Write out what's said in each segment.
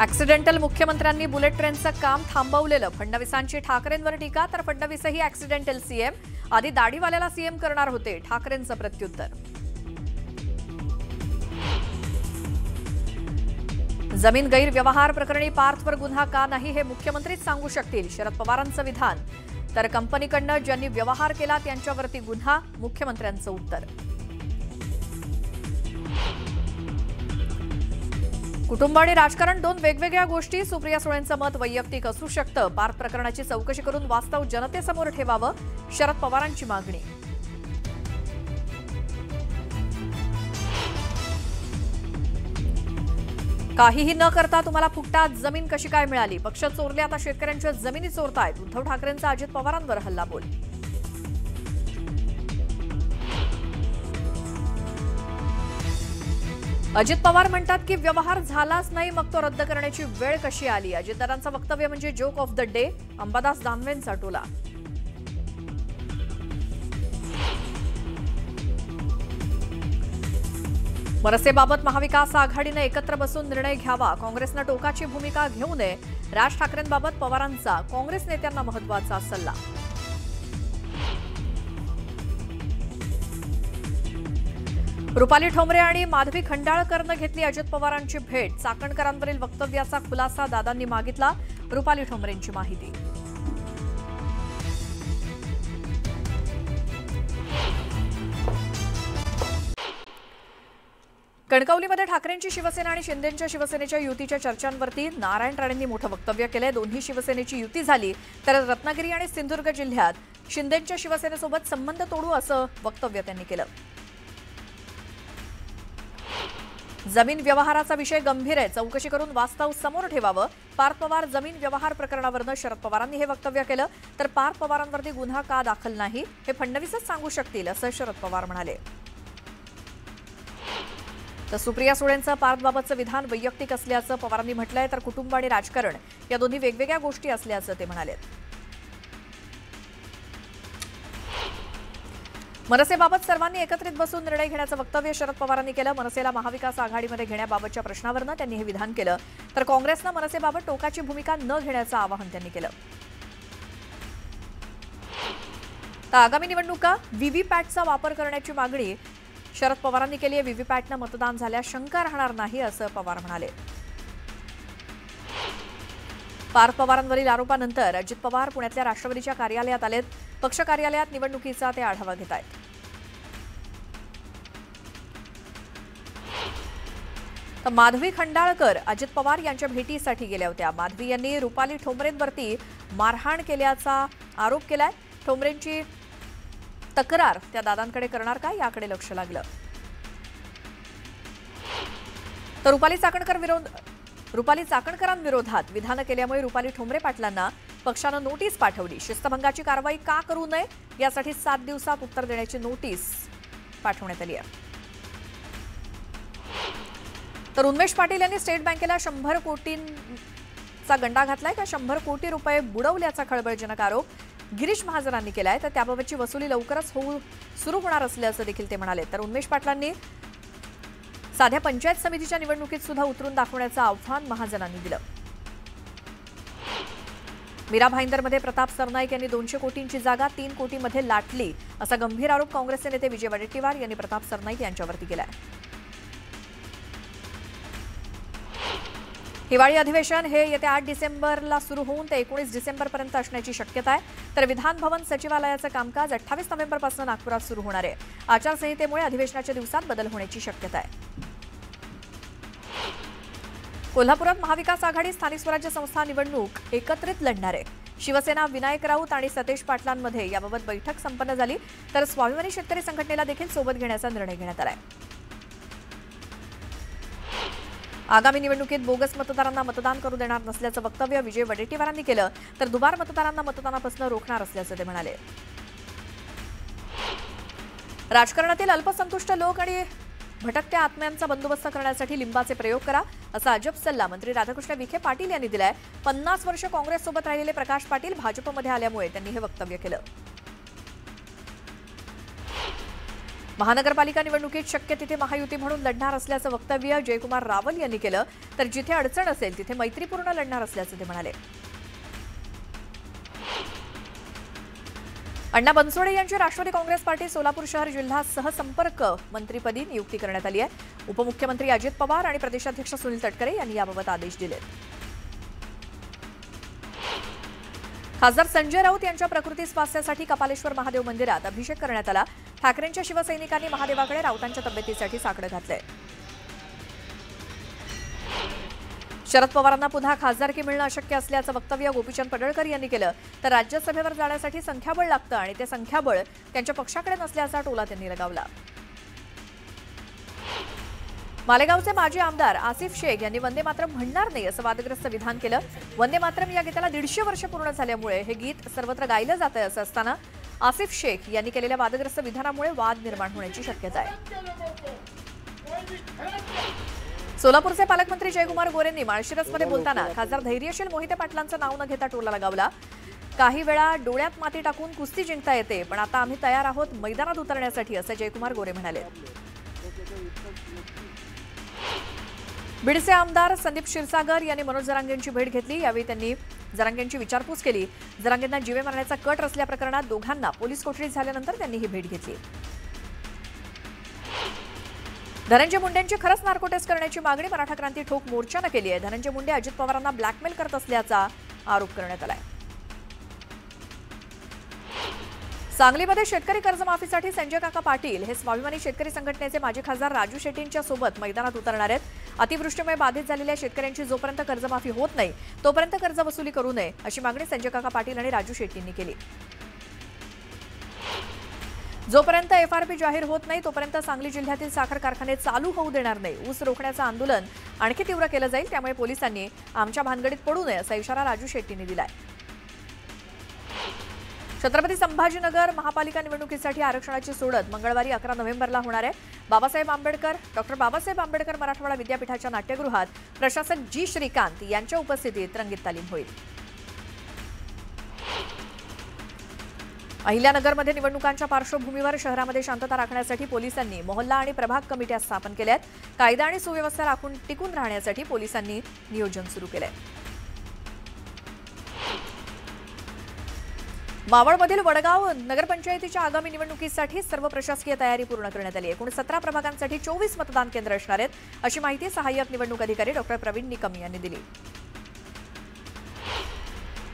Accidental मुख्यमंत्र्यांनी bullet ट्रेनचं काम थांबवलेलं. फडणवीसांची ठाकरेंवर टीका, तर फडणवीसही ऍक्सिडेंटल सीएम. आधी दाढीवाल्याला सीएम करणार होते, ठाकरेंचं प्रत्युत्तर. जमीन गैरव्यवहार प्रकरणी पार्थवर गुन्हा का नाही हे मुख्यमंत्रीच सांगू शकतील, शरद पवारांचं विधान. तर कंपनीकडनं ज्यांनी व्यवहार केला त्यांच्यावरती गुन्हा, मुख्यमंत्र्यांचं उत्तर. कुटुंब आणि राजकारण दोन वेगवेगळ्या गोष्टी. सुप्रिया सुळेंचं मत वैयक्तिक असू शकतं. पार्थ प्रकरणाची चौकशी करून वास्तव जनतेसमोर ठेवावं, शरद पवारांची मागणी. काहीही न करता तुम्हाला फुकटात जमीन कशी काय मिळाली? पक्ष चोरले, आता शेतकऱ्यांच्या जमिनी चोरतायत. उद्धव ठाकरेंचा अजित पवारांवर हल्लाबोल. अजित पवार म्हणतात की व्यवहार झालाच नाही, मग तो रद्द करण्याची वेळ कशी आली? अजितदादांचं वक्तव्य म्हणजे joke of the day. Ambadas दानवेंचा टोला. मनसेबाबत महाविकास आघाडीने एकत्र बसून निर्णय घ्यावा. काँग्रेसनं टोकाची भूमिका घेऊ नये. राज ठाकरेंबाबत पवारांचा काँग्रेस नेत्यांना महत्त्वाचा सल्ला. रुपाली ठोंबरे आणि माधवी खंडाळकरनं घेतली अजित पवारांची भेट. चाकणकरांवरील वक्तव्याचा खुलासा दादांनी मागितला. रुपाली ठोंबरेंची माहिती. कणकवलीमध्ये ठाकरेंची शिवसेना आणि शिंदेंच्या शिवसेनेच्या युतीच्या चर्चांवरती नारायण राणेंनी मोठं वक्तव्य केलंय. दोन्ही शिवसेनेची युती झाली तर रत्नागिरी आणि सिंधुदुर्ग जिल्ह्यात शिंदेंच्या शिवसेनेसोबत संबंध तोडू, असं वक्तव्य त्यांनी केलं. जमीन व्यवहाराचा विषय गंभीर आहे, चौकशी करून वास्तव समोर ठेवावं. पार्थ पवार जमीन व्यवहार प्रकरणावरनं शरद पवारांनी हे वक्तव्य केलं. तर पार्थ पवारांवरती गुन्हा का दाखल नाही हे फडणवीसच सांगू शकतील, असं शरद पवार म्हणाले. तर सुप्रिया सुळेंचं पार्थबाबतचं विधान वैयक्तिक असल्याचं पवारांनी म्हटलंय. तर कुटुंब आणि राजकारण या दोन्ही वेगवेगळ्या गोष्टी असल्याचं ते म्हणाले. मनसेबाबत सर्वांनी एकत्रित बसून निर्णय घेण्याचं वक्तव्य शरद पवारांनी केलं. मनसेला महाविकास आघाडीमध्ये घेण्याबाबतच्या प्रश्नावरनं त्यांनी हे विधान केलं. तर काँग्रेसनं मनसेबाबत टोकाची भूमिका न घेण्याचं आवाहन त्यांनी केलं. तर आगामी निवडणुका व्हीव्हीपॅटचा वापर करण्याची मागणी शरद पवारांनी केली आहे. व्हीव्हीपॅटनं मतदान झाल्यास शंका राहणार नाही, असं पवार म्हणाले. पार्थ पवारांवरील आरोपानंतर अजित पवार पुण्यातल्या राष्ट्रवादीच्या कार्यालयात आलेत. पक्ष कार्यालयात निवडणुकीचा ते आढावा घेत आहेत. तर माधवी खंडाळकर अजित पवार यांच्या भेटीसाठी गेल्या होत्या. माधवी यांनी रुपाली ठोंबरेंवरती मारहाण केल्याचा आरोप केलाय. ठोंबरेंची तक्रार त्या दादांकडे करणार का, याकडे लक्ष लागलं. तर रुपाली चाकणकरांविरोधात विधानं केल्यामुळे रुपाली ठोंबरे पाटलांना पक्षानं नोटीस पाठवली. शिस्तभंगाची कारवाई का करू नये यासाठी 7 दिवसात उत्तर देण्याची नोटीस पाठवण्यात आली आहे. तर उन्मेष पाटील यांनी स्टेट बँकेला 100 कोटींचा गंडा घातलाय का 100 कोटी रुपये बुडवल्याचा खळबळजनक आरोप गिरीश महाजनांनी केलाय. तर त्याबाबतची वसुली लवकरच सुरू होणार असल्याचं देखील ते म्हणाले. तर उन्मेष पाटलांनी साध्या पंचायत समितीच्या निवडणुकीत सुद्धा उतरून दाखवण्याचं आव्हान महाजनांनी दिलं. मीरा भाईंदरमध्ये प्रताप सरनाईक यांनी 200 कोटींची जागा 3 कोटीमध्ये लाटली, असा गंभीर आरोप काँग्रेसचे नेते विजय वडेट्टीवार यांनी प्रताप सरनाईक यांच्यावरती केलाय. हिवाळी अधिवेशन हे येत्या 8 डिसेंबरला सुरू होऊन ते 19 डिसेंबरपर्यंत असण्याची शक्यता आहे. तर विधान भवन सचिवालयाचं कामकाज 28 नोव्हेंबरपासून नागपुरात सुरू होणार आहे. आचारसंहितेमुळे अधिवेशनाच्या दिवसात बदल होण्याची शक्यता आहे. कोल्हापुरात महाविकास आघाडी स्थानिक स्वराज्य संस्था निवडणूक एकत्रित लढणार आहे. शिवसेना विनायक राऊत आणि सतेज पाटलांमध्ये याबाबत बैठक संपन्न झाली. तर स्वाभिमानी शेतकरी संघटनेला देखील सोबत घेण्याचा निर्णय घेण्यात आलाय. आगामी निवडणुकीत बोगस मतदारांना मतदान करू देणार नसल्याचं वक्तव्य विजय वडेट्टीवारांनी केलं. तर दुबार मतदारांना मतदानापासून रोखणार असल्याचं ते म्हणाले. राजकारणातील अल्पसंतुष्ट लोक आणि भटकत्या आत्म्यांचा बंदोबस्त करण्यासाठी लिंबाचे प्रयोग करा, असा अजब सल्ला मंत्री राधाकृष्ण विखे पाटील यांनी दिलाय. 50 वर्ष काँग्रेससोबत राहिलेले प्रकाश पाटील भाजपमध्ये आल्यामुळे त्यांनी हे वक्तव्य केलं. महानगरपालिका निवडणुकीत शक्य तिथे महायुती म्हणून लढणार असल्याचं वक्तव्य जयकुमार रावल यांनी केलं, तर जिथे अडचण असेल तिथे मैत्रीपूर्ण लढणार असल्याचं ते म्हणाले. अण्णा बनसोडे यांची राष्ट्रवादी काँग्रेस पार्टी सोलापूर शहर जिल्हा सहसंपर्क मंत्रीपदी नियुक्ती करण्यात आली आहे. उपमुख्यमंत्री अजित पवार आणि प्रदेशाध्यक्ष सुनील तटकरे यांनी याबाबत आदेश दिले. खासदार संजय राऊत यांच्या प्रकृती स्वास्थ्यासाठी कपालेश्वर महादेव मंदिरात अभिषेक करण्यात आला. ठाकरेंच्या शिवसैनिकांनी महादेवाकडे राऊतांच्या तब्येतीसाठी साकडं घातलंय. शरद पवारांना पुन्हा खासदारकी मिळणं अशक्य असल्याचं वक्तव्य गोपीचंद पडळकर यांनी केलं, तर राज्यसभेवर जाण्यासाठी संख्याबळ लागतं आणि ते संख्याबळ त्यांच्या पक्षाकडे नसल्याचा टोला त्यांनी लगावला. मालेगावचे माजी आमदार आसिफ शेख यांनी वंदे मातरम म्हणणार नाही असं वादग्रस्त विधान केलं. वंदे मातरम या गीताला 150 वर्ष पूर्ण झाल्यामुळे हे गीत सर्वत्र गायलं जात आहे असं असताना आसिफ शेख यांनी केलेल्या वादग्रस्त विधानामुळे वाद निर्माण होण्याची शक्यता आहे. सोलापूरचे पालकमंत्री जयकुमार गोरेंनी माळशिरसमध्ये बोलताना खासदार धैर्यशील मोहिते पाटलांचं नाव न घेता टोला लगावला. काही वेळा डोळ्यात माती टाकून कुस्ती जिंकता येते, पण आता आम्ही तयार आहोत मैदानात उतरण्यासाठी असं जयकुमार गोरे म्हणाले. बीडचे आमदार संदीप क्षीरसागर यांनी मनोज जरांगेंची भेट घेतली. यावेळी त्यांनी जरांगेंची विचारपूस केली. जरांगेंना जीवे मारण्याचा कट रचल्या प्रकरणात दोघांना पोलीस कोठडीत झाल्यानंतर त्यांनी ही भेट घेतली. धनंजय मुंडेंची खरंच नार्को टेस्ट करण्याची मागणी मराठा क्रांती ठोक मोर्चानं केली आहे. धनंजय मुंडे अजित पवारांना ब्लॅकमेल करत असल्याचा आरोप करण्यात आलाय. सांगलीमध्ये शेतकरी कर्जमाफीसाठी संजय काका पाटील हे स्वाभिमानी शेतकरी संघटनेचे माजी खासदार राजू शेट्टींच्या सोबत मैदानात उतरणार आहेत. अतिवृष्टीमुळे बाधित झालेल्या शेतकऱ्यांची जोपर्यंत कर्जमाफी होत नाही तोपर्यंत कर्ज वसुली करू नये अशी मागणी संजय काका पाटील आणि राजू शेट्टींनी केली. जोपर्यंत एफआरपी जाहीर होत नाही तोपर्यंत सांगली जिल्ह्यातील साखर कारखाने चालू होऊ देणार नाही. ऊस रोखण्याचं आंदोलन आणखी तीव्र केलं जाईल, त्यामुळे पोलिसांनी आमच्या भानगडीत पडू नये असा इशारा राजू शेट्टींनी दिलाय. छत्रपती संभाजीनगर महापालिका निवडणुकीसाठी आरक्षणाची सोडत मंगळवारी 11 नोव्हेंबरला होणार आहे. डॉक्टर बाबासाहेब आंबेडकर मराठवाडा विद्यापीठाच्या नाट्यगृहात प्रशासक जी श्रीकांत यांच्या उपस्थितीत रंगीत तालीम होईल. अहिल्यानगरमध्ये निवडणुकांच्या पार्श्वभूमीवर शहरामध्ये शांतता राखण्यासाठी पोलिसांनी मोहल्ला आणि प्रभाग कमिट्या स्थापन केल्या आहेत. कायदा आणि सुव्यवस्था राखून टिकून राहण्यासाठी पोलिसांनी नियोजन सुरू केलंय. मावळमधील वडगाव नगरपंचायतीच्या आगामी निवडणुकीसाठी सर्व प्रशासकीय तयारी पूर्ण करण्यात आली आहे. एकूण 17 प्रभागांसाठी 24 मतदान केंद्र असणार आहेत अशी माहिती सहाय्यक निवडणूक अधिकारी डॉक्टर प्रवीण निकम यांनी दिली.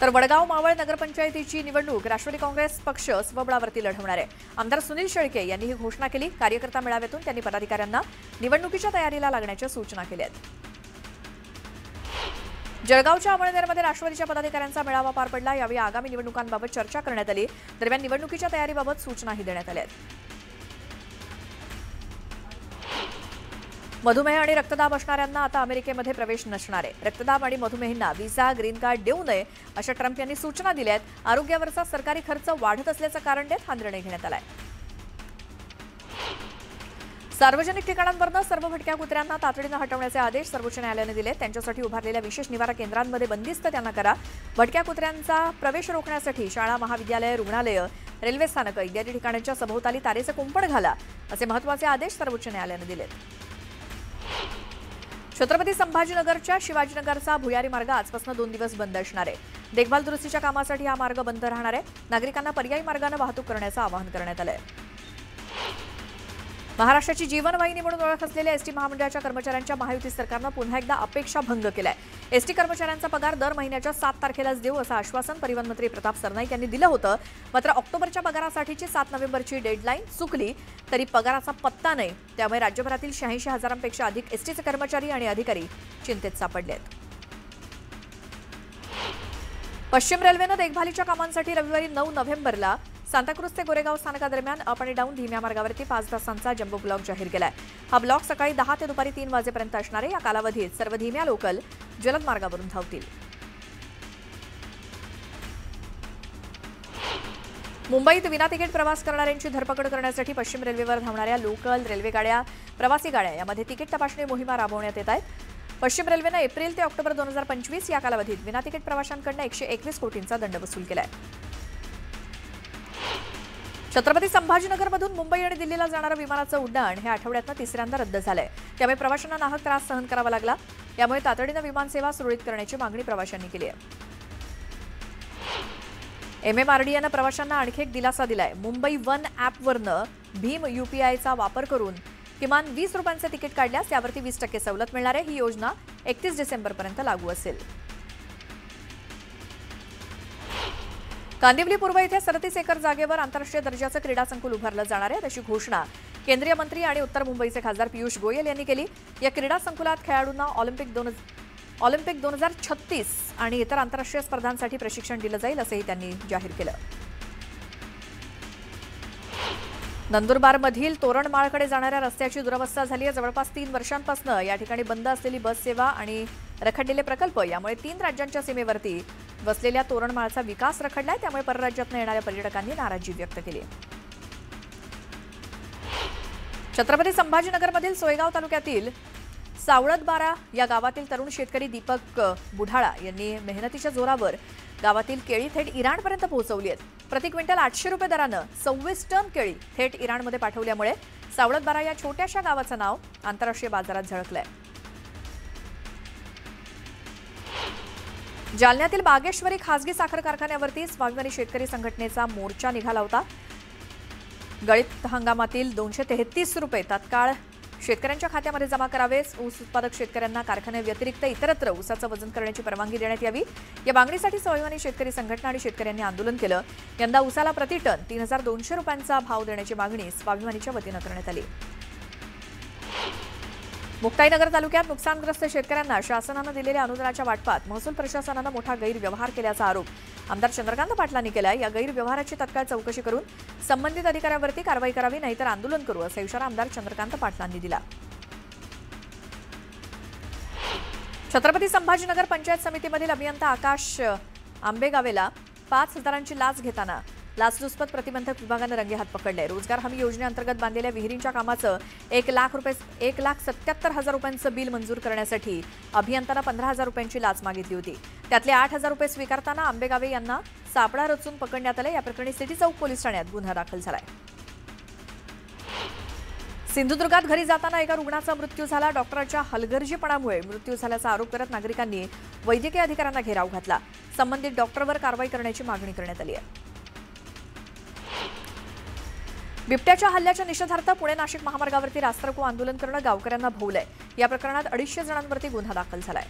तर वडगाव मावळ नगरपंचायतीची निवडणूक राष्ट्रवादी काँग्रेस पक्ष स्वबळावरती लढवणार आहे. आमदार सुनील शेळके यांनी ही घोषणा केली. कार्यकर्ता मेळाव्यातून त्यांनी पदाधिकाऱ्यांना निवडणुकीच्या तयारीला लागण्याच्या सूचना केल्या आहेत. जळगावच्या अमळनेरमध्ये राष्ट्रवादीच्या पदाधिकाऱ्यांचा मेळावा पार पडला. यावेळी आगामी निवडणुकांबाबत चर्चा करण्यात आली. दरम्यान निवडणुकीच्या तयारीबाबत सूचनाही देण्यात आल्या आहेत. मधुमेह आणि रक्तदाब असणाऱ्यांना आता अमेरिकेमध्ये प्रवेश नसणार आहे. रक्तदाब आणि मधुमेहींना व्हिसा ग्रीन कार्ड देऊ नये अशा ट्रम्प यांनी सूचना दिल्या आहेत. आरोग्यावरचा सरकारी खर्च वाढत असल्याचं कारण देत हा निर्णय घेण्यात आलाय. सार्वजनिक ठिकाणांवरून सर्व भटक्या कुत्र्यांना तातडीनं हटवण्याचे आदेश सर्वोच्च न्यायालयाने दिले. त्यांच्यासाठी उभारलेल्या विशेष निवारा केंद्रांमध्ये बंदिस्त त्यांना करा. भटक्या कुत्र्यांचा प्रवेश रोखण्यासाठी शाळा, महाविद्यालय, रुग्णालय, रेल्वे स्थानकं इत्यादी ठिकाणांच्या सभोवताली तारेचे कुंपण घाला असे महत्त्वाचे आदेश सर्वोच्च न्यायालयाने दिलेत. छत्रपती संभाजीनगरच्या शिवाजीनगरचा भुयारी मार्ग आजपासून 2 दिवस बंद असणार आहे. देखभाल दुरुस्तीच्या कामासाठी हा मार्ग बंद राहणार आहे. नागरिकांना पर्यायी मार्गाने वाहतूक करण्याचं आवाहन करण्यात आलं आहे. महाराष्ट्राची जीवनवाहिनी म्हणून ओळख असलेल्या एसटी महामंडळाच्या कर्मचाऱ्यांच्या महायुती सरकारनं पुन्हा एकदा अपेक्षाभंग केलाय. एसटी कर्मचाऱ्यांचा पगार दर महिन्याच्या 7 तारखेलाच देऊ असं आश्वासन परिवहन मंत्री प्रताप सरनाईक यांनी दिलं होतं. मात्र ऑक्टोबरच्या पगारासाठीची 7 नोव्हेंबरची डेडलाईन चुकली तरी पगाराचा पत्ता नाही. त्यामुळे राज्यभरातील 86,000पेक्षा अधिक एसटीचे कर्मचारी आणि अधिकारी चिंतेत सापडले आहेत. पश्चिम रेल्वेनं देखभालीच्या कामांसाठी रविवारी 9 नोव्हेंबरला सांताक्रुझ ते गोरेगाव स्थानकादरम्यान अप आणि डाऊन धीम्या मार्गावरती 5 तासांचा जम्बो ब्लॉक जाहीर केलाय. हा ब्लॉक सकाळी 10 ते दुपारी 3 वाजेपर्यंत असणार आहे. या कालावधीत सर्व धीम्या लोकल जलद मार्गावरून धावतील. मुंबईत विना तिकीट प्रवास करणाऱ्यांची धरपकड करण्यासाठी पश्चिम रेल्वेवर धावणाऱ्या लोकल, रेल्वे गाड्या, प्रवासी गाड्या यामध्ये तिकीट तपासणी मोहिमा राबवण्यात येत आहेत. पश्चिम रेल्वेनं एप्रिल ते ऑक्टोबर 2025 या कालावधीत विना तिकीट प्रवाशांकडून 121 कोटींचा दंड वसूल केलाय. छत्रपती संभाजीनगरमधून मुंबई आणि दिल्लीला जाणारं विमानाचं उड्डाण हे आठवड्यातनं तिसऱ्यांदा रद्द झालंय. त्यामुळे प्रवाशांना नाहक त्रास सहन करावा लागला. यामुळे तातडीनं विमानसेवा सुरळीत करण्याची मागणी प्रवाशांनी केली आहे. MMRDAनं प्रवाशांना आणखी एक दिलासा दिलाय. मुंबई वन ॲपवरनं भीम UPIचा वापर करून किमान 20 रुपयांचं तिकीट काढल्यास त्यावरती 20% सवलत मिळणार आहे. ही योजना 31 डिसेंबरपर्यंत लागू असेल. कांदिवली पूर्व येथे 37 एकर जागेवर आंतरराष्ट्रीय दर्जाचं क्रीडा संकुल उभारलं जाणार आहे, अशी घोषणा केंद्रीय मंत्री आणि उत्तर मुंबईचे खासदार पियुष गोयल यांनी केली. या क्रीडा संकुलात खेळाडूंना ऑलिम्पिक 2036 आणि इतर आंतरराष्ट्रीय स्पर्धांसाठी प्रशिक्षण दिलं जाईल, असंही त्यांनी जाहीर केलं. नंदुरबारमधील तोरणमाळकडे जाणाऱ्या रस्त्याची दुरवस्था झाली आहे. जवळपास 3 वर्षांपासून या ठिकाणी बंद असलेली बस सेवा आणि रखडलेले प्रकल्प यामुळे 3 राज्यांच्या सीमेवरती वसलेल्या तोरणमाळचा विकास रखडलाय. त्यामुळे परराज्यातून येणाऱ्या पर्यटकांनी नाराजी व्यक्त केली आहे. छत्रपती संभाजीनगरमधील सोयगाव तालुक्यातील सावळदबारा या गावातील तरुण शेतकरी दीपक बुढाळा यांनी मेहनतीच्या जोरावर गावातील केळी थेट इराणपर्यंत पोहोचवली आहेत. प्रति क्विंटल 800 रुपये दरानं 26 टन केळी थेट इराणमध्ये पाठवल्यामुळे सावळदबारा या छोट्याशा गावाचं नाव आंतरराष्ट्रीय बाजारात झळकलंय. जालन्यातील बागेश्वरी खासगी साखर कारखान्यावरती स्वाभिमानी शेतकरी संघटनेचा मोर्चा निघाला होता. गळीत हंगामातील 233 रुपये तात्काळ शेतकऱ्यांच्या खात्यामध्ये जमा करावे. ऊस उत्पादक शेतकऱ्यांना कारखान्याव्यतिरिक्त इतरत्र ऊसाचं वजन करण्याची परवानगी देण्यात यावी. या मागणीसाठी स्वाभिमानी शेतकरी संघटना आणि शेतकऱ्यांनी आंदोलन केलं. यंदा ऊसाला प्रति टन 3200 रुपयांचा भाव देण्याची मागणी स्वाभिमानीच्या वतीनं करण्यात आली. मुक्ताईनगर तालुक्यात नुकसानग्रस्त शेतकऱ्यांना शासनानं दिलेल्या अनुदानाच्या वाटपात महसूल प्रशासनानं मोठा गैरव्यवहार केल्याचा आरोप आमदार चंद्रकांत पाटलांनी केलाय. या गैरव्यवहाराची तत्काळ चौकशी करून संबंधित अधिकाऱ्यांवरती कारवाई करावी, नाहीतर आंदोलन करू, असा इशारा आमदार चंद्रकांत पाटलांनी दिला. छत्रपती संभाजीनगर पंचायत समितीमधील अभियंता आकाश आंबेगावेला 5,000ची लाच घेताना लाचलुचपत प्रतिबंधक विभागानं रंगेहात पकडले. रोजगार हमी योजनेअंतर्गत बांधलेल्या विहिरींच्या कामाचं 1,77,000 रुपयांचं बिल मंजूर करण्यासाठी अभियंत्यानं 15,000 रुपयांची लाच मागितली होती. त्यातले 8,000 रुपये स्वीकारताना आंबेगावे यांना सापळा रचून पकडण्यात आले. या प्रकरणी सिटी चौक पोलीस ठाण्यात गुन्हा दाखल झालाय. सिंधुदुर्गात घरी जाताना एका रुग्णाचा मृत्यू झाला. डॉक्टरांच्या हलगर्जीपणामुळे मृत्यू झाल्याचा आरोप करत नागरिकांनी वैद्यकीय अधिकाऱ्यांना घेराव घातला. संबंधित डॉक्टरवर कारवाई करण्याची मागणी करण्यात आली आहे. बिबट्याच्या हल्ल्याच्या निषेधार्थ पुणे नाशिक महामार्गावरती रास्तारोको आंदोलन करणं गावकऱ्यांना भोवलंय. या प्रकरणात 250 जणांवरती गुन्हा दाखल झालाय.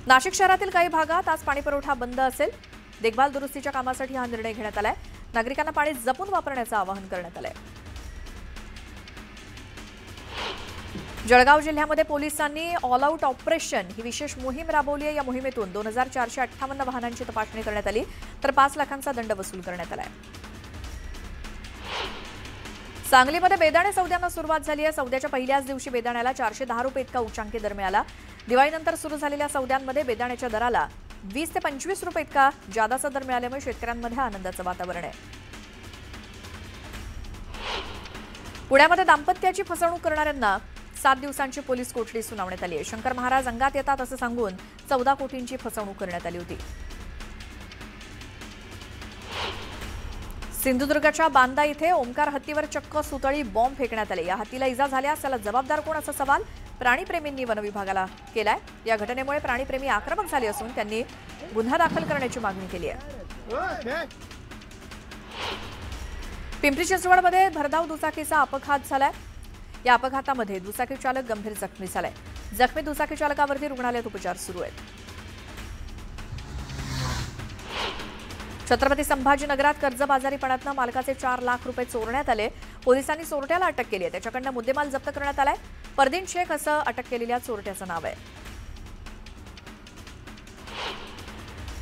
नाशिक शहरातील काही भागात आज पाणीपुरवठा बंद असेल. देखभाल दुरुस्तीच्या कामासाठी हा निर्णय घेण्यात आलाय. नागरिकांना पाणी जपून वापरण्याचं आवाहन करण्यात आलंय. जळगाव जिल्ह्यामध्ये पोलिसांनी ऑल आउट ऑपरेशन ही विशेष मोहीम राबवली आहे. या मोहिमेतून 2,458 वाहनांची तपासणी करण्यात आली, तर 5 लाखांचा दंड वसूल करण्यात आलाय. सांगलीमध्ये बेदाणे सौद्यांना सुरुवात झाली आहे. सौद्याच्या पहिल्याच दिवशी बेदाण्याला 410 रुपये इतका उच्चांकी दर मिळाला. दिवाळीनंतर सुरू झालेल्या सौद्यांमध्ये बेदाण्याच्या दराला 20 ते 25 रुपये इतका जादाचा दर मिळाल्यामुळे शेतकऱ्यांमध्ये आनंदाचं वातावरण आहे. पुण्यामध्ये दाम्पत्याची फसवणूक करणाऱ्यांना 7 दिवसांची पोलीस कोठडी सुनावण्यात आली आहे. शंकर महाराज अंगात येतात असं सांगून 14 कोटींची फसवणूक करण्यात आली होती. सिंधुदुर्गच्या बांदा इथे ओमकार हत्तीवर चक्क सुतळी बॉम्ब फेकण्यात आले. या हत्तीला इजा झाल्यास त्याला जबाबदार कोण, असा सवाल प्राणीप्रेमींनी वनविभागाला केलाय. या घटनेमुळे प्राणीप्रेमी आक्रमक झाले असून त्यांनी गुन्हा दाखल करण्याची मागणी केली आहे. पिंपरी चिंचवडमध्ये भरधाव दुचाकीचा अपघात झालाय. या अपघातामध्ये दुचाकी चालक गंभीर जखमी झालाय. जखमी दुचाकी चालकावरती रुग्णालयात उपचार सुरू आहेत. छत्रपती संभाजीनगरात कर्जबाजारीपणातनं मालकाचे 4 लाख रुपये चोरण्यात आले. पोलिसांनी चोरट्याला अटक केली आहे. त्याच्याकडनं मुद्देमाल जप्त करण्यात आलाय. परदीन शेख असं अटक केलेल्या चोरट्याचं नाव आहे.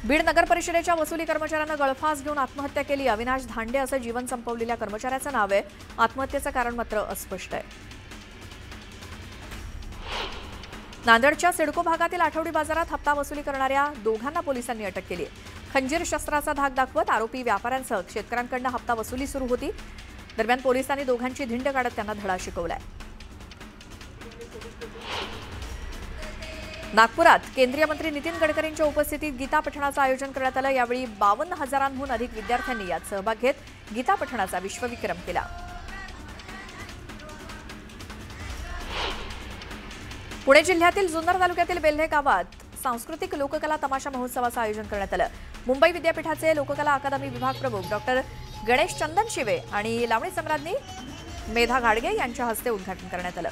बीड नगर परिषदेच्या वसुली कर्मचाऱ्यांना गळफास घेऊन आत्महत्या केली. अविनाश धांडे असं जीवन संपवलेल्या कर्मचाऱ्याचं नाव आहे. आत्महत्येचं कारण मात्र अस्पष्ट आहे. नांदेडच्या सिडको भागातील आठवडी बाजारात हप्ता वसुली करणाऱ्या दोघांना पोलिसांनी अटक केली. खंजीर शस्त्राचा धाक दाखवत आरोपी व्यापाऱ्यांसह शेतकऱ्यांकडून हप्ता वसुली सुरू होती. दरम्यान पोलिसांनी दोघांची धिंड काढत त्यांना धडा शिकवलाय. नागपुरात केंद्रीय मंत्री नितीन गडकरींच्या उपस्थितीत गीता पठणाचं आयोजन करण्यात आलं। यावेळी 52,000हून अधिक विद्यार्थ्यांनी यात सहभाग घेत गीता पठणाचा विश्वविक्रम केला। पुणे जिल्ह्यातील जुन्नर तालुक्यातील बेल्हे गावात सांस्कृतिक लोककला तमाशा महोत्सवाचं आयोजन करण्यात आलं। मुंबई विद्यापीठाचे लोककला अकादमी विभाग प्रमुख डॉक्टर गणेश चंदन शिवे आणि लावणी सम्राज्ञी मेधा घाडगे यांच्या हस्ते उद्घाटन करण्यात आलं।